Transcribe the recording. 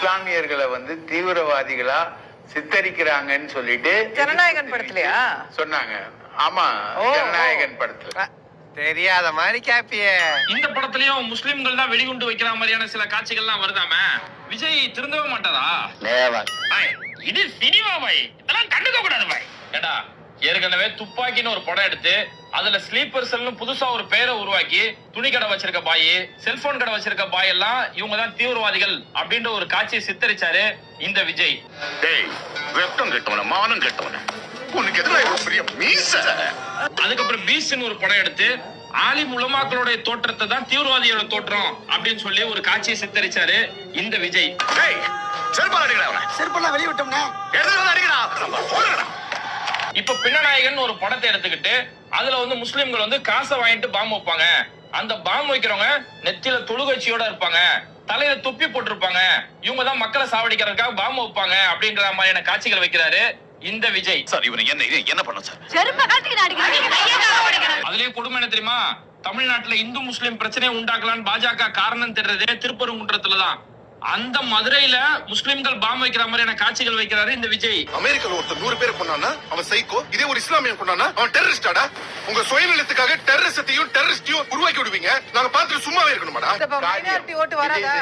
இஸ்லாமியர்களை வந்து தீவிரவாதிகளா சித்தரிக்கிறாங்கன்னு சொல்லிட்டு ஜனநாயகன் படத்துலயா சொன்னாங்க. ஆமா, ஜனநாயகன் படத்துல. தெரியாத மாதிரி கேப்பியே. இந்த படத்துலயும் முஸ்லிம்கள் தான் வெடிகுண்டு வைக்கிற மாதிரியான சில காட்சிகள்லாம் வருதாமே. விஜய் திருந்தவே மாட்டாரா? இது சினிமா பாய், இதெல்லாம் கண்டுக்க கூடாது பாய். ஏடா, ஏற்கனவே துப்பாக்கின்னு ஒரு படம் எடுத்து அதுல ஸ்லீப்பர் செல்னு புதுசா ஒரு பேரை உருவாக்கி துணி கடை வச்சிருக்க பாய், செல்போன் கடை வச்சிருக்க பாய் எல்லாம் இவங்க தான் தீவிரவாதிகள் அப்படின்ற ஒரு காட்சியை சித்தரிச்சாரு இந்த விஜய். டேய், வெப்பம் கெட்டவன, மானம் கெட்டவன, உனக்கு எதிராக பெரிய மீச. அதுக்கப்புறம் பீஸ்ட்னு ஒரு படம் எடுத்து ஆலிம் உலமாக்களுடைய தோற்றத்தை தான் தீவிரவாதியோட தோற்றம் அப்படின்னு சொல்லி ஒரு காட்சியை சித்தரிச்சாரு இந்த விஜய். டேய், செருப்பால அடிக்கடா அவன. செருப்பெல்லாம் வெளிய விட்டோம்னா எதுல அடிக்கடா? நம்ம போறடா. இப்ப பின்னநாயகன் ஒரு படத்தை எடுத்துக்கிட்டு அதுல வந்து முஸ்லிம்கள் வந்து காசை வாங்கிட்டு பாம்பு வைப்பாங்க. அந்த பாம்பு வைக்கிறவங்க நெத்தியில தொழுகட்சியோட இருப்பாங்க, தலையில தொப்பி போட்டிருப்பாங்க, இவங்க தான் மக்களை சாவடிக்கிறதுக்காக பாம்பு வைப்பாங்க அப்படின்ற மாதிரியான காட்சிகள் வைக்கிறாரு இந்த விஜய். சார், இவனை என்ன பண்ண சார்? அதுலயே கொடுமை என்ன தெரியுமா? தமிழ்நாட்டுல இந்து முஸ்லிம் பிரச்சனையை உண்டாக்கலான்னு பாஜக காரணம் தெரிறதே திருப்பரங்குன்றத்துலதான். அந்த மதுரையில முஸ்லிம்கள் பாம்பு வைக்கிற மாதிரியான காட்சிகள் வைக்கிறாரு இந்த விஜய். அமெரிக்கால ஒருத்தர் 100 பேரை கொண்டானா அவன் சைக்கோ, இதே ஒரு இஸ்லாமியன் கொண்டானா அவன் டெரரிஸ்டாடா? உங்க சுயநலத்துக்காக டெரரிசத்தையும் டெரரிஸ்டையும் உருவாக்கி விடுவீங்க. நாங்க பார்த்துட்டு சும்மாவே இருக்கணுமாடா? மைனாரிட்டி ஓட்டு வராதா?